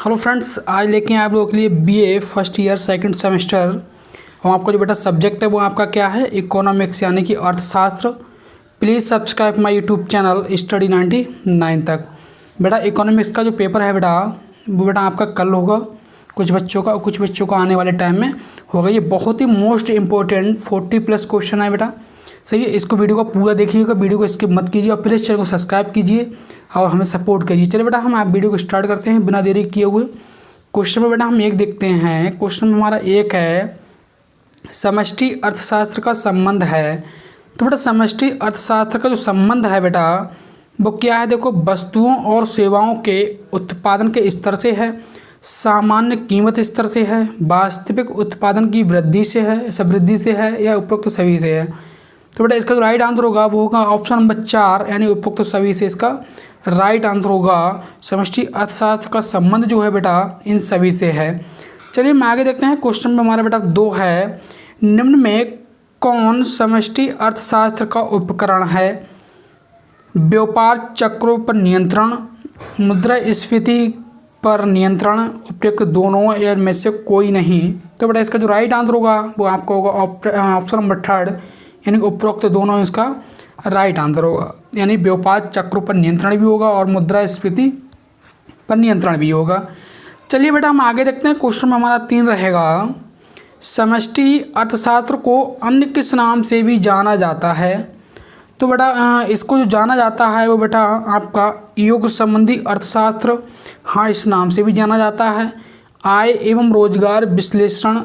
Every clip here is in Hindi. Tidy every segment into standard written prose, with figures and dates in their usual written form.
हेलो फ्रेंड्स, आज लेके आए आप लोगों के लिए BA first year second semester. और आपका जो बेटा सब्जेक्ट है वो आपका क्या है, इकोनॉमिक्स यानी कि अर्थशास्त्र। Please subscribe my YouTube channel study 99 तक। बेटा इकोनॉमिक्स का जो पेपर है बेटा वो बेटा आपका कल होगा, कुछ बच्चों का और कुछ बच्चों का आने वाले टाइम में होगा। ये बहुत ही मोस्ट इंपॉर्टेंट 40+ क्वेश्चन है बेटा। सही है, इसको वीडियो को पूरा देखिएगा, वीडियो को स्किप मत कीजिए और प्लीज़ चैनल को सब्सक्राइब कीजिए और हमें सपोर्ट कीजिए। चलिए बेटा हम आप वीडियो को स्टार्ट करते हैं बिना देरी किए हुए। क्वेश्चन में बेटा हम एक देखते हैं। क्वेश्चन में हमारा एक है, समष्टि अर्थशास्त्र का संबंध है। तो बेटा समष्टि अर्थशास्त्र का जो संबंध है बेटा वो क्या है, देखो वस्तुओं और सेवाओं के उत्पादन के स्तर से है, सामान्य कीमत स्तर से है, वास्तविक उत्पादन की वृद्धि से है, समृद्धि से है या उपरोक्त सभी से है। तो बेटा इसका जो राइट आंसर होगा वो होगा ऑप्शन नंबर 4 यानी उपरोक्त सभी से इसका राइट आंसर होगा। समष्टि अर्थशास्त्र का संबंध जो है बेटा इन सभी से है। चलिए हम आगे देखते हैं। क्वेश्चन में हमारा बेटा 2 है, निम्न में कौन समष्टि अर्थशास्त्र का उपकरण है? व्यापार चक्रों पर नियंत्रण, मुद्रास्फीति पर नियंत्रण, उपयुक्त दोनों या में से कोई नहीं। तो बेटा इसका जो राइट आंसर होगा वो आपका होगा ऑप्शन नंबर 3 यानी उपरोक्त दोनों इसका राइट आंसर होगा। यानी व्यापार चक्रों पर नियंत्रण भी होगा और मुद्रास्फीति पर नियंत्रण भी होगा। चलिए बेटा हम आगे देखते हैं। क्वेश्चन में हमारा 3 रहेगा, समष्टि अर्थशास्त्र को अन्य किस नाम से भी जाना जाता है? तो बेटा इसको जो जाना जाता है वो बेटा आपका योग संबंधी अर्थशास्त्र, हाँ इस नाम से भी जाना जाता है। आय एवं रोजगार विश्लेषण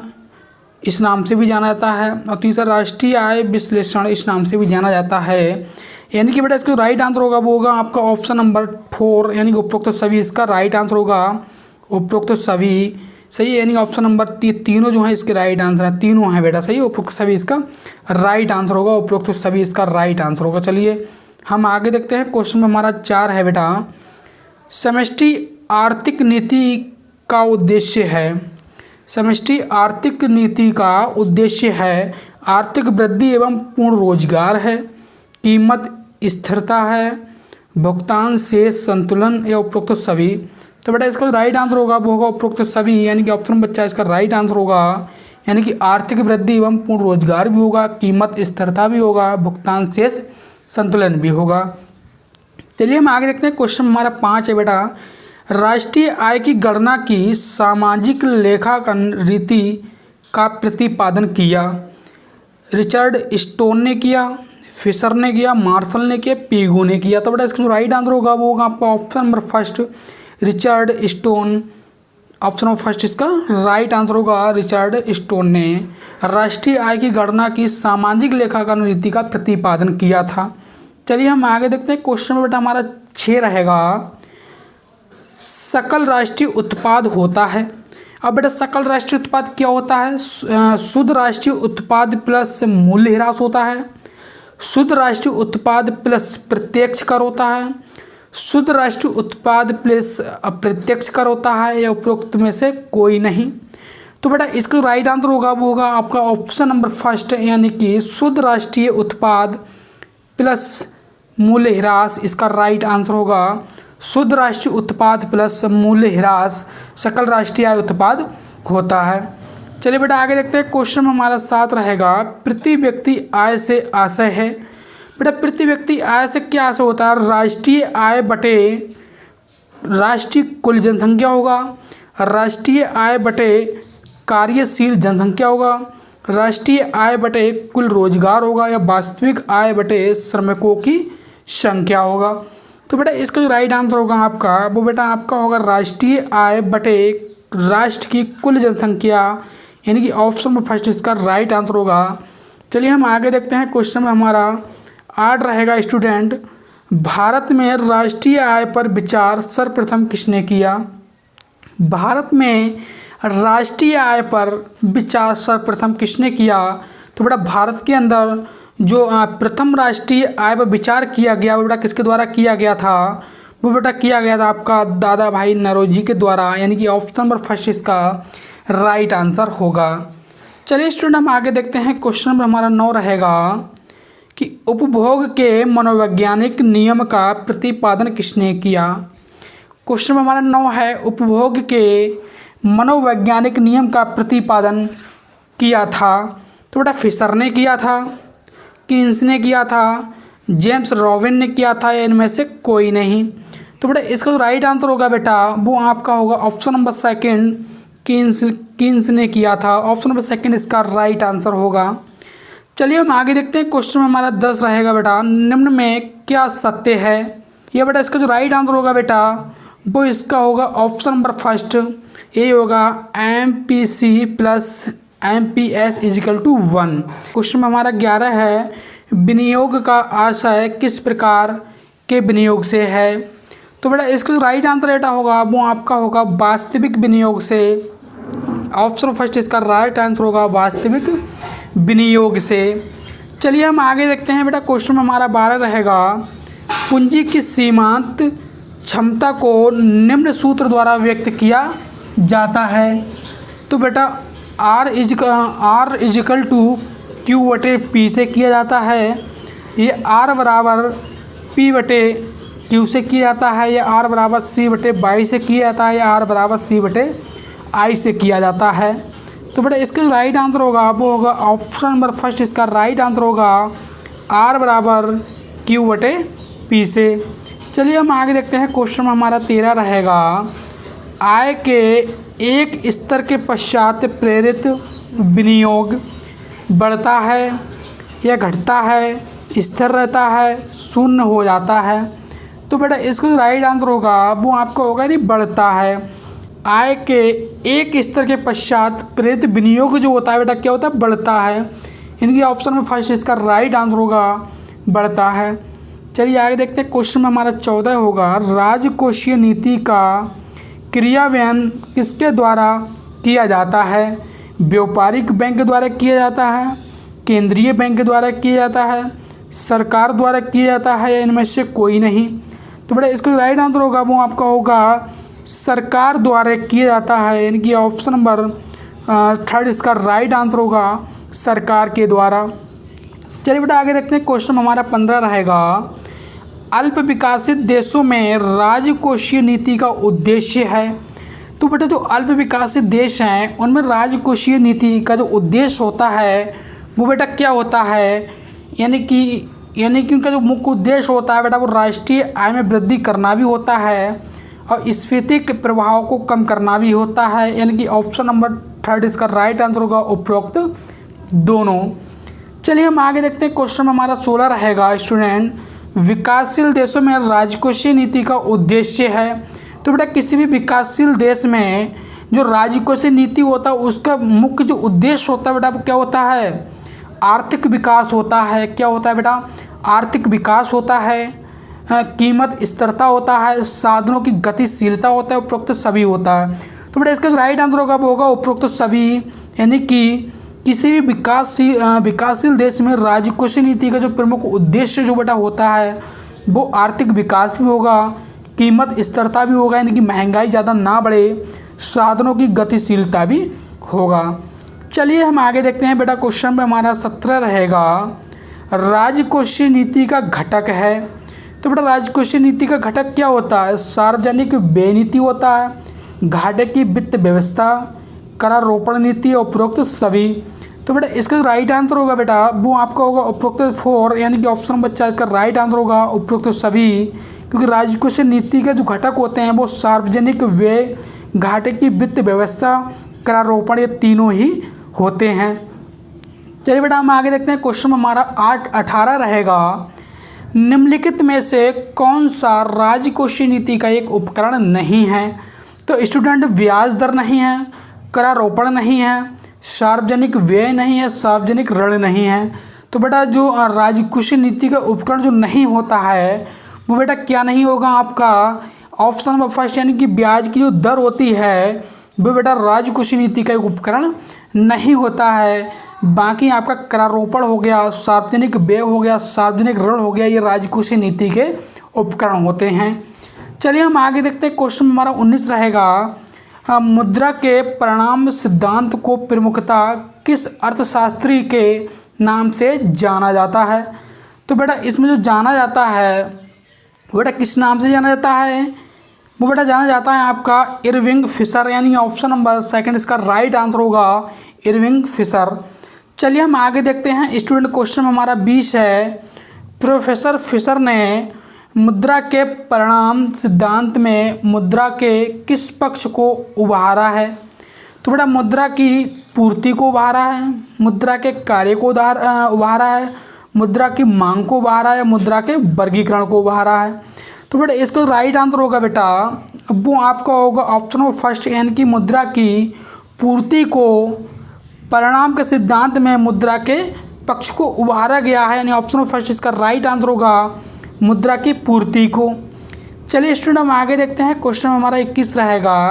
इस नाम से भी जाना जाता है। और तीसरा राष्ट्रीय आय विश्लेषण इस नाम से भी जाना जाता है। यानी कि बेटा इसका राइट आंसर होगा वो होगा आपका ऑप्शन नंबर 4 यानी कि उपरोक्त सभी इसका राइट आंसर होगा। उपरोक्त सभी सही है, यानी ऑप्शन नंबर तीनों जो है इसके राइट आंसर है, तीनों हैं बेटा सही। उपरोक्त सभी इसका राइट आंसर होगा, उपरोक्त सभी इसका राइट आंसर होगा। चलिए हम आगे देखते हैं। क्वेश्चन में हमारा 4 है बेटा, समष्टि आर्थिक नीति का उद्देश्य है। समष्टि आर्थिक नीति का उद्देश्य है आर्थिक वृद्धि एवं पूर्ण रोजगार है, कीमत स्थिरता है, भुगतान से संतुलन या उपरोक्त सभी। तो बेटा इसका राइट आंसर होगा वो होगा उपरोक्त सभी यानी कि ऑप्शन नंबर 4 इसका राइट आंसर होगा। यानी कि आर्थिक वृद्धि एवं पूर्ण रोजगार भी होगा, कीमत स्थिरता भी होगा, भुगतान शेष संतुलन भी होगा। चलिए हम आगे देखते हैं। क्वेश्चन हमारा 5 है बेटा, राष्ट्रीय आय की गणना की सामाजिक लेखांकन रीति का प्रतिपादन किया। रिचर्ड स्टोन ने किया, फिशर ने किया, मार्शल ने किया, पीगू ने किया। तो बेटा इसका जो राइट आंसर होगा वो होगा आपका option number 1 Richard stone. Option number 1 इसका राइट आंसर होगा। रिचर्ड स्टोन ने राष्ट्रीय आय की गणना की सामाजिक लेखांकन रीति का प्रतिपादन किया था। चलिए हम आगे देखते हैं। क्वेश्चन में बेटा हमारा 6 रहेगा, सकल राष्ट्रीय उत्पाद होता है। अब बेटा सकल राष्ट्रीय उत्पाद क्या होता है? शुद्ध राष्ट्रीय उत्पाद प्लस मूल्य ह्रास होता है, शुद्ध राष्ट्रीय उत्पाद प्लस प्रत्यक्ष कर होता है, शुद्ध राष्ट्रीय उत्पाद प्लस अप्रत्यक्ष कर होता है या उपरोक्त में से कोई नहीं। तो बेटा इसका राइट आंसर होगा वो होगा आपका ऑप्शन नंबर 1 यानी कि शुद्ध राष्ट्रीय उत्पाद प्लस मूल्य ह्रास इसका राइट आंसर होगा। शुद्ध राष्ट्रीय उत्पाद प्लस मूल्य ह्रास सकल राष्ट्रीय आय उत्पाद होता है। चलिए बेटा आगे देखते हैं। क्वेश्चन में हमारा 7 रहेगा, प्रति व्यक्ति आय से आशय है। बेटा प्रति व्यक्ति आय से क्या आशय होता है? राष्ट्रीय आय बटे राष्ट्रीय कुल जनसंख्या होगा, राष्ट्रीय आय बटे कार्यशील जनसंख्या होगा, राष्ट्रीय आय बटे कुल रोजगार होगा या वास्तविक आय बटे श्रमिकों की संख्या होगा। तो बेटा इसका जो राइट आंसर होगा आपका वो बेटा आपका होगा राष्ट्रीय आय बटे राष्ट्र की कुल जनसंख्या यानी कि ऑप्शन नंबर 1 इसका राइट आंसर होगा। चलिए हम आगे देखते हैं। क्वेश्चन में हमारा 8 रहेगा, स्टूडेंट भारत में राष्ट्रीय आय पर विचार सर्वप्रथम किसने किया? भारत में राष्ट्रीय आय पर विचार सर्वप्रथम किसने किया? तो बेटा भारत के अंदर जो प्रथम राष्ट्रीय आय पर विचार किया गया वो बेटा किसके द्वारा किया गया था? वो बेटा किया गया था आपका दादा भाई नौरोजी के द्वारा यानी कि ऑप्शन नंबर 1 इसका राइट आंसर होगा। चलिए स्टूडेंट हम आगे देखते हैं। क्वेश्चन नंबर हमारा 9 रहेगा कि उपभोग के मनोवैज्ञानिक नियम का प्रतिपादन किसने किया? क्वेश्चन में हमारा 9 है, उपभोग के मनोवैज्ञानिक नियम का प्रतिपादन किया था। तो बेटा फिशर ने किया था, कीन्स ने किया था, जेम्स रॉबिन ने किया था, या इनमें से कोई नहीं। तो बेटा इसका जो राइट आंसर होगा बेटा वो आपका होगा ऑप्शन नंबर सेकंड, कीन्स ने किया था। ऑप्शन नंबर सेकंड इसका राइट आंसर होगा। चलिए हम आगे देखते हैं। क्वेश्चन में हमारा 10 रहेगा बेटा, निम्न में क्या सत्य है। ये बेटा इसका जो राइट आंसर होगा बेटा वो इसका होगा ऑप्शन नंबर फर्स्ट, ये होगा MPC plus MPS is equal to 1। Question में हमारा 11 है, विनियोग का आशय किस प्रकार के विनियोग से है। तो बेटा इसका जो राइट आंसर बेटा होगा वो आपका होगा वास्तविक विनियोग से। ऑप्शन फर्स्ट इसका राइट आंसर होगा वास्तविक विनियोग से। चलिए हम आगे देखते हैं बेटा। क्वेश्चन में हमारा 12 रहेगा, पूंजी की सीमांत क्षमता को निम्न सूत्र द्वारा व्यक्त किया जाता है। तो बेटा R इजिकल टू Q/P से किया जाता है, ये R बराबर P/Q से किया जाता है, या R बराबर C/22 से किया जाता है, या R बराबर C/I से किया जाता है। तो बेटा इसका जो राइट आंसर होगा वो होगा ऑप्शन नंबर फर्स्ट, इसका राइट आंसर होगा R बराबर Q/P से। चलिए हम आगे देखते हैं। क्वेश्चन में हमारा 13 रहेगा, आय के एक स्तर के पश्चात प्रेरित विनियोग बढ़ता है या घटता है, स्थिर रहता है, शून्य हो जाता है। तो बेटा इसका जो राइट आंसर होगा वो आपका होगा यदि बढ़ता है। आय के एक स्तर के पश्चात प्रेरित विनियोग जो होता है बेटा क्या होता है, बढ़ता है। इनकी ऑप्शन में फर्स्ट इसका राइट आंसर होगा बढ़ता है। चलिए आगे देखते हैं। क्वेश्चन में हमारा 14 होगा, राजकोषीय नीति का क्रियान्वयन किसके द्वारा किया जाता है। व्यापारिक बैंक द्वारा किया जाता है, केंद्रीय बैंक द्वारा किया जाता है, सरकार द्वारा किया जाता है, या इनमें से कोई नहीं। तो बेटा इसका राइट आंसर होगा वो आपका होगा सरकार द्वारा किया जाता है। इनकी ऑप्शन नंबर थर्ड इसका राइट आंसर होगा सरकार के द्वारा। चलिए बेटा आगे देखते हैं। क्वेश्चन में हमारा 15 रहेगा, अल्प विकसित देशों में राजकोषीय नीति का उद्देश्य है। तो बेटा जो अल्प विकसित देश हैं उनमें राजकोषीय नीति का जो उद्देश्य होता है वो बेटा क्या होता है, यानी कि उनका जो मुख्य उद्देश्य होता है बेटा वो राष्ट्रीय आय में वृद्धि करना भी होता है और स्फीति के प्रभाव को कम करना भी होता है। यानी कि ऑप्शन नंबर थर्ड इसका राइट आंसर होगा उपरोक्त दोनों। चलिए हम आगे देखते हैं। क्वेश्चन में हमारा 16 रहेगा, स्टूडेंट विकासशील देशों में राजकोषीय नीति का उद्देश्य है। तो बेटा किसी भी विकासशील देश में जो राजकोषीय नीति होता है उसका मुख्य जो उद्देश्य होता है बेटा वो क्या होता है, आर्थिक विकास होता है। क्या होता है बेटा, आर्थिक विकास होता है, कीमत स्थिरता होता है, साधनों की गतिशीलता होता है, उपरोक्त सभी होता है। तो बेटा इसका जो राइट आंसर होगा वो होगा उपरोक्त सभी। यानी कि किसी भी विकासशील देश में राजकोषीय नीति का जो प्रमुख उद्देश्य जो बेटा होता है वो आर्थिक विकास भी होगा, कीमत स्थिरता भी होगा, यानी कि महंगाई ज़्यादा ना बढ़े, साधनों की गतिशीलता भी होगा। चलिए हम आगे देखते हैं बेटा। क्वेश्चन में हमारा 17 रहेगा, राजकोषीय नीति का घटक है। तो बेटा राजकोषीय नीति का घटक क्या होता है, सार्वजनिक व्यय नीति होता है, घाटे की वित्त व्यवस्था, करारोपण नीति, उपरोक्त सभी। तो बेटा इसका राइट आंसर होगा बेटा वो आपका होगा उपरोक्त 4, यानी कि ऑप्शन नंबर 4 इसका राइट आंसर होगा उपरोक्त सभी। क्योंकि राजकोषीय नीति के जो घटक होते हैं वो सार्वजनिक व्यय, घाटे की वित्त व्यवस्था, करारोपण, ये तीनों ही होते हैं। चलिए बेटा हम आगे देखते हैं। क्वेश्चन में हमारा 18 रहेगा, निम्नलिखित में से कौन सा राजकोषीय नीति का एक उपकरण नहीं है। तो स्टूडेंट ब्याज दर नहीं है, करारोपण नहीं है, सार्वजनिक व्यय नहीं है, सार्वजनिक ऋण नहीं है। तो बेटा जो राजकोषीय नीति का उपकरण जो नहीं होता है वो बेटा क्या नहीं होगा आपका, ऑप्शन नंबर फर्स्ट, यानी कि ब्याज की जो दर होती है वो बेटा राजकोषीय नीति का एक उपकरण नहीं होता है। बाकी आपका करारोपण हो गया, सार्वजनिक व्यय हो गया, सार्वजनिक ऋण हो गया, ये राजकोषीय नीति के उपकरण होते हैं। चलिए हम आगे देखते हैं। क्वेश्चन हमारा 19 रहेगा, मुद्रा के परिणाम सिद्धांत को प्रमुखता किस अर्थशास्त्री के नाम से जाना जाता है। तो बेटा इसमें जो जाना जाता है बेटा किस नाम से जाना जाता है, वो बेटा जाना जाता है आपका इरविंग फिशर, यानी ऑप्शन नंबर सेकंड इसका राइट आंसर होगा इरविंग फिशर। चलिए हम आगे देखते हैं। स्टूडेंट क्वेश्चन में हमारा 20 है, प्रोफेसर फिशर ने मुद्रा के परिणाम सिद्धांत में मुद्रा के किस पक्ष को उभारा है? तो बेटा मुद्रा की पूर्ति को उभारा है, मुद्रा के कार्य को उभारा है, मुद्रा की मांग को उभारा है, मुद्रा के वर्गीकरण को उभारा है। तो बेटा इसका राइट आंसर होगा बेटा वो आपका होगा ऑप्शन ऑफ फर्स्ट, यानी कि मुद्रा की पूर्ति को परिणाम के सिद्धांत में मुद्रा के पक्ष को उभारा गया है, यानी ऑप्शन ऑफ फर्स्ट इसका राइट आंसर होगा मुद्रा की पूर्ति को। चलिए स्टूडेंट हम आगे देखते हैं। क्वेश्चन हमारा 21 रहेगा,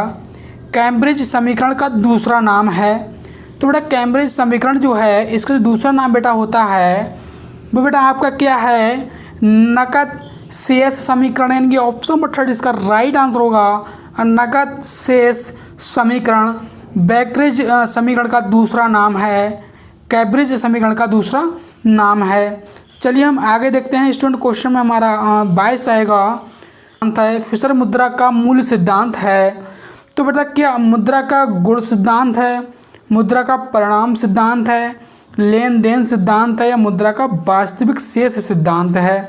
कैम्ब्रिज समीकरण का दूसरा नाम है। तो बेटा कैम्ब्रिज समीकरण जो है इसका जो दूसरा नाम बेटा होता है वो बेटा आपका क्या है, नकद शेष समीकरण, यानी कि ऑप्शन नंबर थर्ड इसका राइट आंसर होगा नकद शेष समीकरण। बैकरेज समीकरण का दूसरा नाम है, कैम्ब्रिज समीकरण का दूसरा नाम है। चलिए हम आगे देखते हैं। स्टूडेंट क्वेश्चन में हमारा 22 रहेगा, फिशर मुद्रा का मूल सिद्धांत है। तो बेटा क्या मुद्रा का गुण सिद्धांत है, मुद्रा का परिणाम सिद्धांत है, लेन देन सिद्धांत है, या मुद्रा का वास्तविक शेष सिद्धांत है?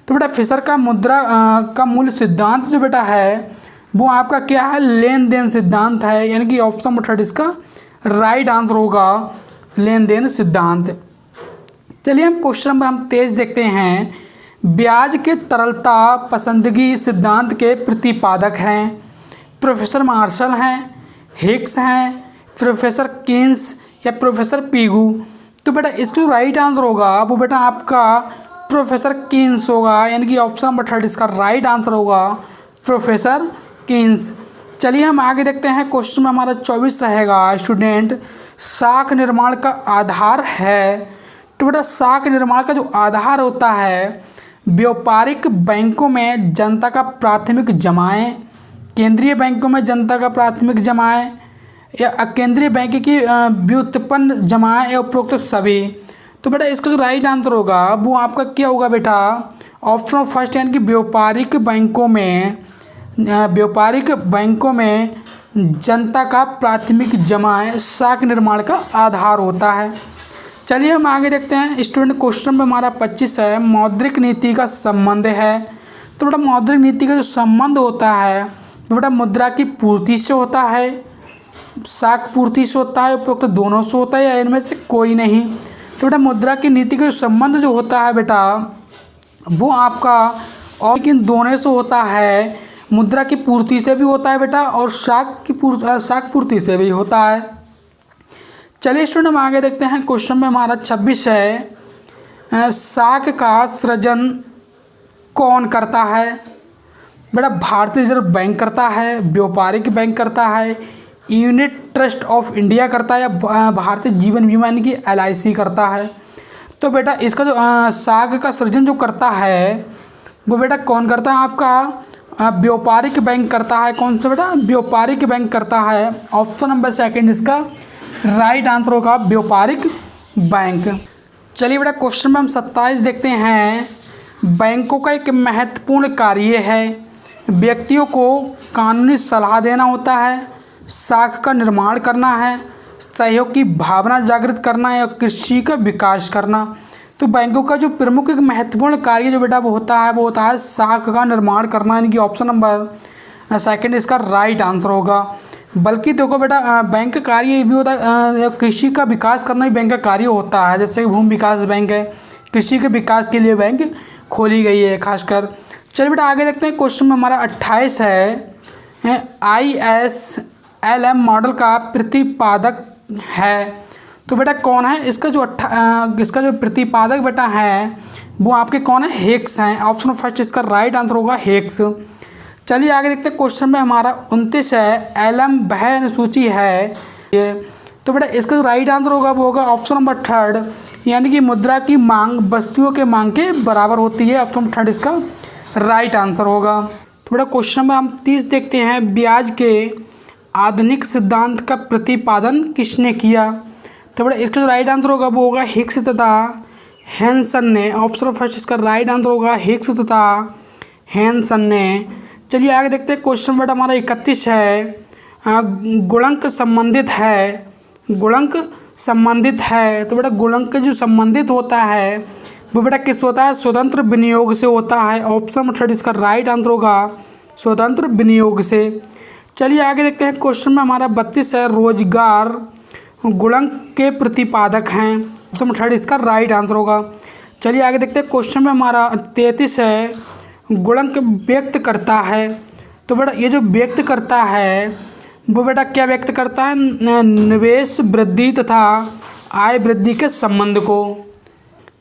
तो बेटा फिशर का मुद्रा का मूल सिद्धांत जो बेटा है वो आपका क्या है, लेन देन सिद्धांत है, यानी कि ऑप्शन नंबर थर्ड इसका राइट आंसर होगा लेन देन सिद्धांत। चलिए हम क्वेश्चन नंबर 23 देखते हैं। ब्याज के तरलता पसंदगी सिद्धांत के प्रतिपादक हैं प्रोफेसर मार्शल हैं, हिक्स हैं, प्रोफेसर कीन्स या प्रोफेसर पीगू? तो बेटा इसका राइट आंसर होगा वो बेटा आपका प्रोफेसर कीन्स होगा, यानी कि ऑप्शन नंबर थर्ड इसका राइट आंसर होगा प्रोफेसर कीन्स। चलिए हम आगे देखते हैं। क्वेश्चन में हमारा 24 रहेगा, स्टूडेंट साख निर्माण का आधार है। तो बेटा साख निर्माण का जो आधार होता है, व्यापारिक बैंकों में जनता का प्राथमिक जमाएं, केंद्रीय बैंकों में जनता का प्राथमिक जमाएं, या केंद्रीय बैंक की व्युत्पन्न जमाएं, या उपरोक्त सभी? तो बेटा इसका जो राइट आंसर होगा वो आपका क्या होगा बेटा, ऑप्शन ऑफ फर्स्ट, यानी कि व्यापारिक बैंकों में जनता का प्राथमिक जमाएं साख निर्माण का आधार होता है। चलिए हम आगे देखते हैं। स्टूडेंट क्वेश्चन में हमारा 25 है, मौद्रिक नीति का संबंध है। तो बेटा मौद्रिक नीति का जो संबंध होता है वो बेटा मुद्रा की पूर्ति से होता है, साख पूर्ति से होता है, उपरोक्त दोनों से होता है, या इनमें से कोई नहीं? तो बेटा मुद्रा की नीति का जो संबंध जो होता है बेटा वो आपका और इन दोनों से होता है, मुद्रा की पूर्ति से भी होता है बेटा, और साख पूर्ति से भी होता है। चलिए स्टूडेंट हम आगे देखते हैं। क्वेश्चन में हमारा 26 है, साख का सृजन कौन करता है? बेटा भारतीय रिजर्व बैंक करता है, व्यापारिक बैंक करता है, यूनिट ट्रस्ट ऑफ इंडिया करता है, या भारतीय जीवन बीमा यानी कि LIC करता है? तो बेटा इसका जो साख का सृजन जो करता है वो बेटा कौन करता है, आपका व्यापारिक बैंक करता है। कौन सा बेटा, व्यापारिक बैंक करता है। ऑप्शन नंबर सेकंड इसका राइट आंसर होगा व्यापारिक बैंक। चलिए बेटा क्वेश्चन में हम 27 देखते हैं। बैंकों का एक महत्वपूर्ण कार्य है, व्यक्तियों को कानूनी सलाह देना होता है, साख का निर्माण करना है, सहयोग की भावना जागृत करना है, और कृषि का विकास करना। तो बैंकों का जो प्रमुख एक महत्वपूर्ण कार्य जो बेटा वो होता है साख का निर्माण करना, यानी कि ऑप्शन नंबर सेकंड इसका राइट आंसर होगा। बल्कि देखो बेटा बैंक का कार्य ये भी होता है, कृषि का विकास करना ही बैंक का कार्य होता है। जैसे भूमि विकास बैंक है, कृषि के विकास के लिए बैंक खोली गई है खासकर। चलिए बेटा आगे देखते हैं। क्वेश्चन में हमारा 28 है, ISLM मॉडल का प्रतिपादक है। तो बेटा कौन है इसका जो प्रतिपादक बेटा है वो आपके कौन है, हिक्स हैं। ऑप्शन फर्स्ट इसका राइट आंसर होगा हिक्स। चलिए आगे देखते हैं। क्वेश्चन में हमारा 29 है, एलम वह अनुसूची है ये। तो बेटा इसका जो राइट आंसर होगा वो होगा ऑप्शन नंबर थर्ड, यानी कि मुद्रा की मांग वस्तुओं के मांग के बराबर होती है। ऑप्शन थर्ड इसका राइट आंसर होगा। तो बेटा क्वेश्चन में हम 30 देखते हैं, ब्याज के आधुनिक सिद्धांत का प्रतिपादन किसने किया? तो बेटा इसका जो राइट आंसर होगा वो होगा हिक्स तथा हैंसन ने। ऑप्शन फर्स्ट इसका राइट आंसर होगा हिक्स तथा हैंसन ने। चलिए आगे देखते हैं। क्वेश्चन बेटा हमारा 31 है। गुणक संबंधित है, गुणक संबंधित है। तो बेटा गुणक जो संबंधित होता है वो बेटा किस होता है? स्वतंत्र विनियोग से होता है। ऑप्शन नंबर 3 इसका राइट आंसर होगा स्वतंत्र विनियोग से। चलिए आगे देखते हैं। क्वेश्चन में हमारा 32 है। रोजगार गुणक के प्रतिपादक हैं। ऑप्शन नंबर 3 इसका राइट आंसर होगा। चलिए आगे देखते हैं। क्वेश्चन में हमारा 33 है। गुणक व्यक्त करता है। तो बेटा ये जो व्यक्त करता है वो बेटा क्या व्यक्त करता है? निवेश वृद्धि तथा आय वृद्धि के संबंध को।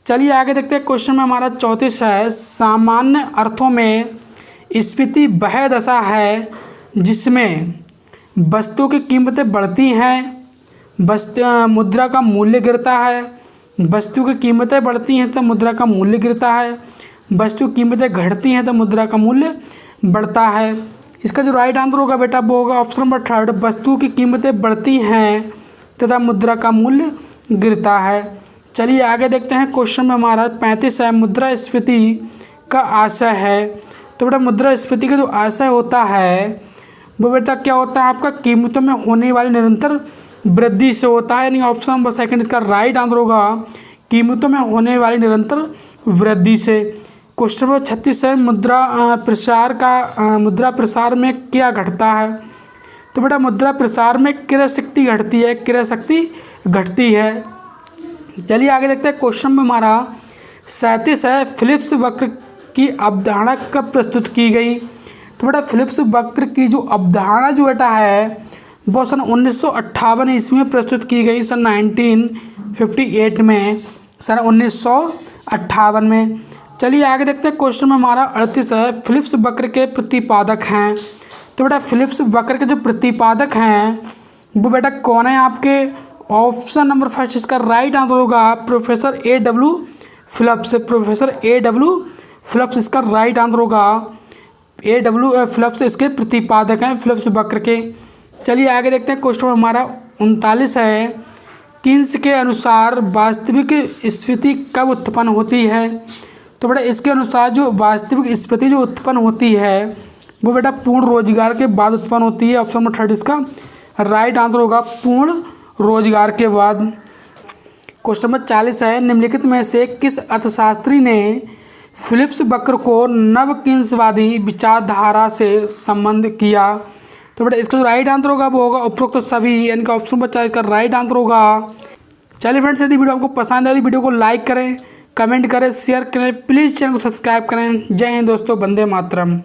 चलिए आगे देखते हैं। क्वेश्चन में हमारा 34 है। सामान्य अर्थों में स्फीति वह दशा है जिसमें वस्तुओं की कीमतें बढ़ती हैं, मुद्रा का मूल्य गिरता है। वस्तु की कीमतें बढ़ती हैं तो मुद्रा का मूल्य गिरता है, वस्तु की कीमतें घटती हैं तो मुद्रा का मूल्य बढ़ता है। इसका जो राइट आंसर होगा बेटा वो होगा ऑप्शन नंबर 3, वस्तु की कीमतें बढ़ती हैं तथा मुद्रा का मूल्य गिरता है। चलिए आगे देखते हैं। क्वेश्चन में हमारा 35 है। मुद्रास्फीति का आशय है। तो बेटा मुद्रास्फीति का जो आशय होता है वो बेटा क्या होता है? आपका कीमतों में होने वाली निरंतर वृद्धि से होता है। यानी ऑप्शन नंबर 2 इसका राइट आंसर होगा कीमतों में होने वाली निरंतर वृद्धि से। क्वेश्चन नंबर 36 है। मुद्रा प्रसार में क्या घटता है? तो बेटा मुद्रा प्रसार में क्रय शक्ति घटती है, क्रय शक्ति घटती है। चलिए आगे देखते हैं। क्वेश्चन में हमारा 37 है। फिलिप्स वक्र की अवधारणा कब प्रस्तुत की गई? तो बेटा फिलिप्स वक्र की जो अवधारणा जो बेटा है वो सन 1958 ईस्वी में प्रस्तुत की गई। सन 1958 में, सन 1958 में। चलिए आगे देखते हैं। क्वेश्चन में हमारा 38 है। फिलिप्स वक्र के प्रतिपादक हैं। तो बेटा फिलिप्स वक्र के जो प्रतिपादक हैं वो बेटा कौन है आपके? ऑप्शन नंबर 1 इसका राइट आंसर होगा professor A.W. Phillips. Professor A.W. Phillips इसका राइट आंसर होगा। A.W. फिलिप्स इसके प्रतिपादक हैं फिलिप्स वक्र के। चलिए आगे देखते हैं। क्वेश्चन में हमारा 39 है। किन्स के अनुसार वास्तविक स्फीति कब उत्पन्न होती है? तो बेटा इसके अनुसार जो वास्तविक स्फीति जो उत्पन्न होती है वो बेटा पूर्ण रोजगार के बाद उत्पन्न होती है। ऑप्शन नंबर 3 इसका राइट आंसर होगा पूर्ण रोजगार के बाद। क्वेश्चन नंबर 40 है। निम्नलिखित में से किस अर्थशास्त्री ने फिलिप्स वक्र को नवकिंसवादी विचारधारा से संबंध किया? तो बेटा इसका जो राइट आंसर होगा वो होगा उपरोक्त सभी, यानी कि ऑप्शन नंबर 4 इसका राइट आंसर होगा। चलिए फ्रेंड्स, यदि वीडियो आपको पसंद आई वीडियो को लाइक करें, कमेंट करें, शेयर करें, प्लीज़ चैनल को सब्सक्राइब करें। जय हिंद दोस्तों, वंदे मातरम।